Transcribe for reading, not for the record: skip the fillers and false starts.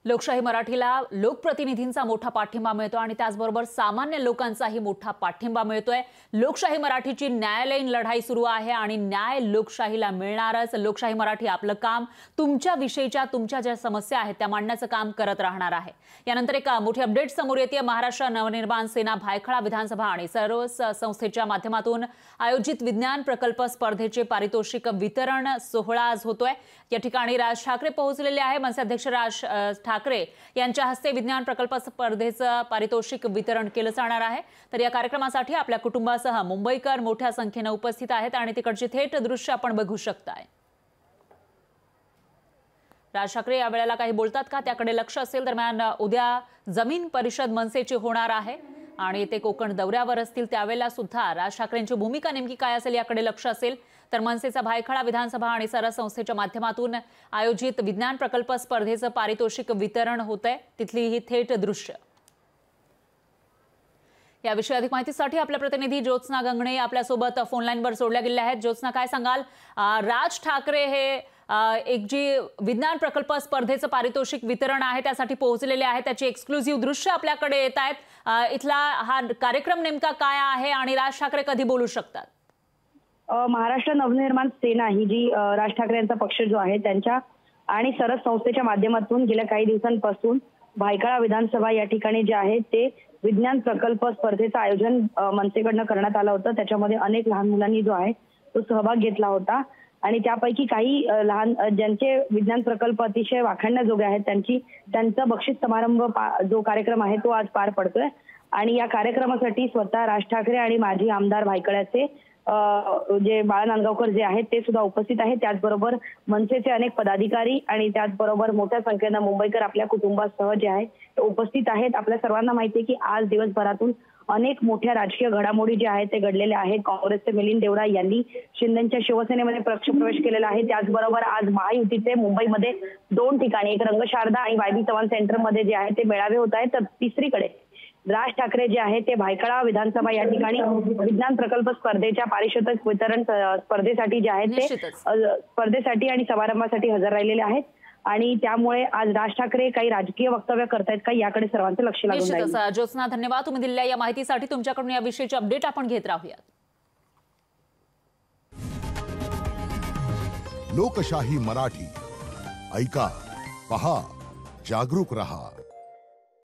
लोकशाही मराठीला लोकप्रतिनिधींचा मोठा पाठिंबा मिळतो आणि त्याचबरोबर सामान्य लोकांचाही मोठा पाठिंबा मिळतोय। लोकशाही मराठीची न्यायालयीन लढाई सुरू आहे आणि न्याय लोकशाहीला मिळणारच। लोकशाही मराठी आपलं काम तुमच्या विषयीच्या तुमच्या ज्या समस्या आहेत त्या मांडण्याचं काम करत राहणार आहे। यानंतर एक मोठी अपडेट समोर येते। महाराष्ट्र नवनिर्माण सेना भायखळा विधानसभा आणि सर्व संस्थेच्या माध्यमातून आयोजित विज्ञान प्रकल्प स्पर्धेचे पारितोषिक वितरण सोहळा आज होतोय। या ठिकाणी राज ठाकरे पोहोचलेले आहे। मनसे अध्यक्ष राज ठाकरे यांच्या हस्ते विज्ञान प्रकल्प स्पर्धेचं पारितोषिक वितरण केलं जाणार आहे। तर या कार्यक्रमासाठी आपल्या कुटुंबासह मुंबईकर मोठ्या संख्येने उपस्थित आहेत आणि तिकडची थेट दृश्य आपण बघू शकताय। राज ठाकरे या वेळेला काही बोलतात का त्याकडे लक्ष असेल। दरम्यान उद्या जमीन परिषद मनसेची होणार आहे आणि ते कोकण दौऱ्यावर असतील त्यावेळेला सुद्धा राज ठाकरेंची भूमिका नेमकी काय असेल याकडे लक्ष असेल। तर मनसेचा भायखळा विधानसभा आणि सर्व संस्थेच्या माध्यमातून आयोजित विज्ञान प्रकल्प स्पर्धेचं पारितोषिक वितरण होतंय, तिथली ही थेट दृश्य। याविषयी अधिक माहितीसाठी आपल्या प्रतिनिधी ज्योत्स्ना गंगणे आपल्या सोबत फोन लाईनवर जोडल्या गेल्या आहेत। ज्योत्स्ना, काय सांगाल? राज ठाकरे हे एक जी विज्ञान प्रकल्प स्पर्धेचं पारितोषिक वितरण आहे त्यासाठी पोहोचलेले आहेत, त्याची एक्सक्लुझिव्ह दृश्य आपल्याकडे येत आहेत। इथला हा कार्यक्रम नेमका काय आहे आणि राज ठाकरे कधी बोलू शकतात? महाराष्ट्र नवनिर्माण सेना ही जी राज ठाकरे यांचा पक्ष जो आहे त्यांच्या आणि सरस संस्थेच्या माध्यमातून गेल्या काही दिवसांपासून भायखळा विधानसभा या ठिकाणी जे आहे ते विज्ञान प्रकल्प स्पर्धेचं आयोजन मनसेकडनं करण्यात आलं होतं। त्याच्यामध्ये अनेक लहान मुलांनी जो आहे तो सहभाग घेतला होता आणि त्यापैकी काही लहान ज्यांचे विज्ञान प्रकल्प अतिशय वाखाणण्याजोगे आहेत त्यांचा बक्षीस समारंभ जो कार्यक्रम आहे तो आज पार पडतोय। आणि या कार्यक्रमासाठी स्वतः राज ठाकरे आणि माजी आमदार भायखळ्याचे जे बाळा नांदगावकर जे आहेत ते सुद्धा उपस्थित आहेत। त्याचबरोबर मनसेचे अनेक पदाधिकारी आणि त्याचबरोबर मोठ्या संख्येने मुंबईकर आपल्या कुटुंबासह जे आहे ते उपस्थित आहेत। आपल्या सर्वांना माहिती आहे की आज दिवसभरातून अनेक मोठ्या राजकीय घडामोडी ज्या आहेत ते घडलेले आहेत। काँग्रेसचे मिलिंद देवरा यांनी शिंदेच्या शिवसेनेमध्ये पक्षप्रवेश केलेला आहे। त्याचबरोबर आज महायुतीचे मुंबईमध्ये 2 ठिकाणी एक रंगशारदा आणि वायबी चव्हाण सेंटरमध्ये जे आहे ते मेळावे होत आहेत। तर तिसरीकडे राज ठाकरे जे आहे ते भायखळा विधानसभा या ठिकाणी विज्ञान प्रकल्प स्पर्धेच्या पारितोषिक वितरण स्पर्धेसाठी जे आहेत ते स्पर्धेसाठी आणि समारंभासाठी हजर राहिलेले आहेत। आणि त्यामुळे आज राज ठाकरे काही राजकीय वक्तव्य करतायत का याकडे सर्वांचं लक्ष लागून आहे। ज्योत्स्ना, धन्यवाद तुम्ही दिलेल्या या माहितीसाठी। तुमच्याकडून या विषयीची अपडेट आपण घेत राहूयात। लोकशाही मराठी ऐका, पहा, जागरूक रहा।